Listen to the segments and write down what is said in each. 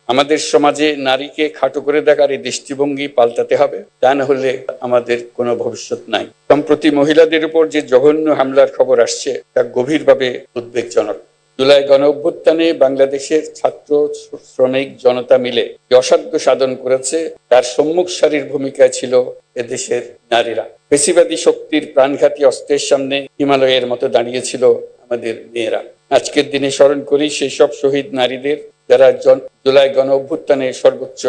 আমাদের সমাজে নারীকে খাটো করে দেখার এই দৃষ্টিভঙ্গি পাল্টাতে হবে, তা না হলে আমাদের কোনো ভবিষ্যৎ নাই। সম্প্রতি মহিলাদের উপর যে জঘন্য হামলার খবর আসছে তা গভীরভাবে উদ্বেগজনক। জুলাই গণ অভ্যুত্থানে বাংলাদেশের ছাত্র শ্রমিক জনতা মিলে যে অসাধ্য সাধন করেছে তার সম্মুখ সারির ভূমিকায় ছিল এদেশের নারীরা। ফ্যাসিবাদী শক্তির প্রাণঘাতী অস্ত্রের সামনে হিমালয়ের মতো দাঁড়িয়েছিল আমাদের মেয়েরা। আজকের দিনে স্মরণ করি সেই সব শহীদ নারীদের যারা জুলাই গণ অভ্যুত্থানে সর্বোচ্চ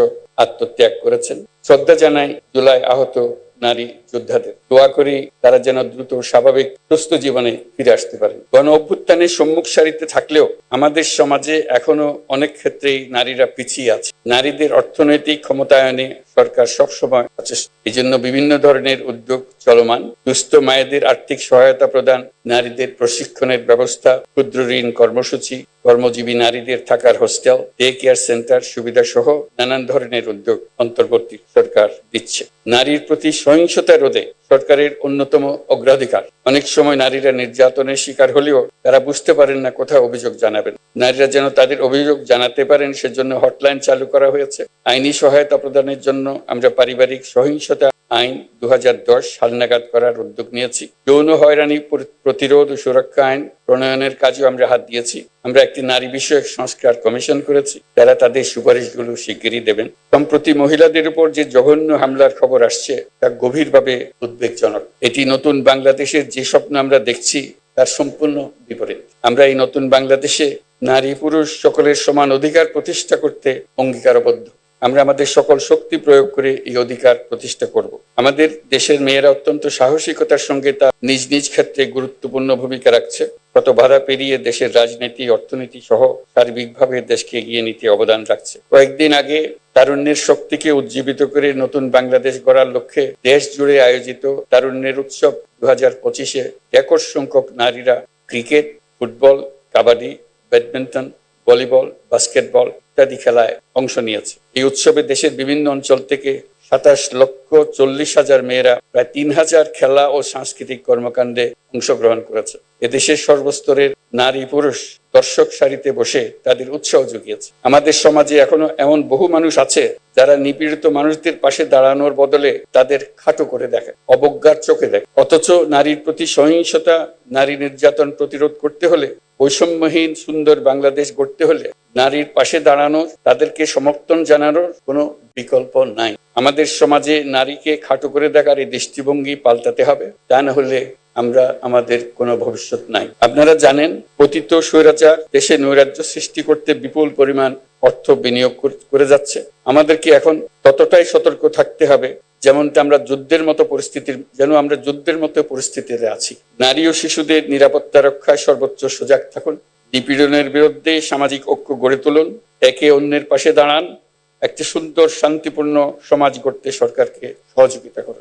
আত্মত্যাগ করেছেন। শ্রদ্ধা জানাই জুলাই আহত নারী যোদ্ধাদের। দোয়া করি তারা যেন দ্রুত স্বাভাবিক সুস্থ জীবনে ফিরে আসতে পারেন। গণ অভ্যুত্থানের সম্মুখ সারিতে থাকলেও আমাদের সমাজে এখনো অনেক ক্ষেত্রেই নারীরা পিছিয়ে আছে। নারীদের অর্থনৈতিক ক্ষমতায়নে সরকার সবসময় সচেষ্ট। এই জন্য বিভিন্ন ধরনের উদ্যোগ চলমান। দুস্থ মায়েদের আর্থিক সহায়তা প্রদান, নারীদের প্রশিক্ষণের ব্যবস্থা, ক্ষুদ্র ঋণ কর্মসূচি, কর্মজীবী নারীদের থাকার হোস্টেল, ডে কেয়ার সেন্টার সুবিধা সহ নানান ধরনের উদ্যোগ অন্তর্বর্তী সরকার দিচ্ছে। নারীর প্রতি সহিংসতা রোধে সরকারের অন্যতম অগ্রাধিকার। অনেক সময় নারীরা নির্যাতনের শিকার হলেও তারা বুঝতে পারেন না কোথায় অভিযোগ জানাবেন। নারীরা যেন তাদের অভিযোগ জানাতে পারেন সেজন্য হটলাইন চালু করা হয়েছে। আইনি সহায়তা প্রদানের জন্য আমরা পারিবারিক সহিংসতা আইন 2010 হালনাগাদ করার উদ্যোগ নিয়েছি। যৌন হয়রানি প্রতিরোধ ও সুরক্ষা আইন প্রণয়নের কাজেও আমরা হাত দিয়েছি। আমরা একটি নারী বিষয়ক সংস্কার কমিশন করেছি, যারা তাদের সুপারিশগুলো শিগগিরই দেবেন। সম্প্রতি মহিলাদের উপর যে জঘন্য হামলার খবর আসছে তা গভীরভাবে উদ্বেগজনক। এটি নতুন বাংলাদেশের যে স্বপ্ন আমরা দেখছি তার সম্পূর্ণ বিপরীত। আমরা এই নতুন বাংলাদেশে নারী পুরুষ সকলের সমান অধিকার প্রতিষ্ঠা করতে অঙ্গীকারবদ্ধ। আমরা আমাদের সকল শক্তি প্রয়োগ করে এই অধিকার প্রতিষ্ঠা করব। আমাদের দেশের মেয়েরা অত্যন্ত সাহসিকতার সঙ্গে তা নিজ নিজ ক্ষেত্রে গুরুত্বপূর্ণ ভূমিকা রাখছে। কত বাধা পেরিয়ে দেশের রাজনীতি, অর্থনীতি সহ সার্বিকভাবে দেশকে এগিয়ে নিতে অবদান রাখছে। কয়েকদিন আগে তারুণ্যের শক্তিকে উজ্জীবিত করে নতুন বাংলাদেশ গড়ার লক্ষ্যে দেশ জুড়ে আয়োজিত তারুণ্যের উৎসব 2025-এ রেকর্ড সংখ্যক নারীরা cricket, football, kabaddi, badminton, volleyball, basketball ইত্যাদি খেলায় অংশ নিয়েছে। এই উৎসবে দেশের বিভিন্ন অঞ্চল থেকে 27,40,000 মেয়েরা প্রায় 3,000 খেলা ও সাংস্কৃতিক কর্মকাণ্ডে অংশগ্রহণ করেছে। এদেশের সর্বস্তরের নারী পুরুষ দর্শক সারিতে বসে তাদের উৎসাহ জুগিয়েছে। আমাদের সমাজে এখনো এমন বহু মানুষ আছে যারা নিপীড়িত মানুষদের পাশে দাঁড়ানোর বদলে তাদের খাটো করে দেখে, অবজ্ঞার চোখে দেখে। অথচ নারীর প্রতি সহিংসতা, নারী নির্যাতন প্রতিরোধ করতে হলে, বৈষম্যহীন সুন্দর বাংলাদেশ গড়তে হলে নারীর পাশে দাঁড়ানোর, তাদেরকে সমর্থন জানানোর কোনো বিকল্প নাই। আমাদের সমাজে নারীকে খাটো করে দেখার এই দৃষ্টিভঙ্গি পাল্টাতে হবে, তা না হলে আমাদের কোনো ভবিষ্যৎ নাই। আপনারা জানেন, পতিত স্বৈরাচার দেশে নৈরাজ্য সৃষ্টি করতে বিপুল পরিমাণ অর্থ বিনিয়োগ করে যাচ্ছে। আমাদেরকে এখন ততটাই সতর্ক থাকতে হবে যেমনটা আমরা যুদ্ধের মতো পরিস্থিতিতে আছি। নারী ও শিশুদের নিরাপত্তা রক্ষায় সর্বোচ্চ সজাগ থাকুন। নিপীড়নের বিরুদ্ধে সামাজিক ঐক্য গড়ে তুলুন। একে অন্যের পাশে দাঁড়ান। একটি সুন্দর শান্তিপূর্ণ সমাজ গড়তে সরকারকে সহযোগিতা করুন।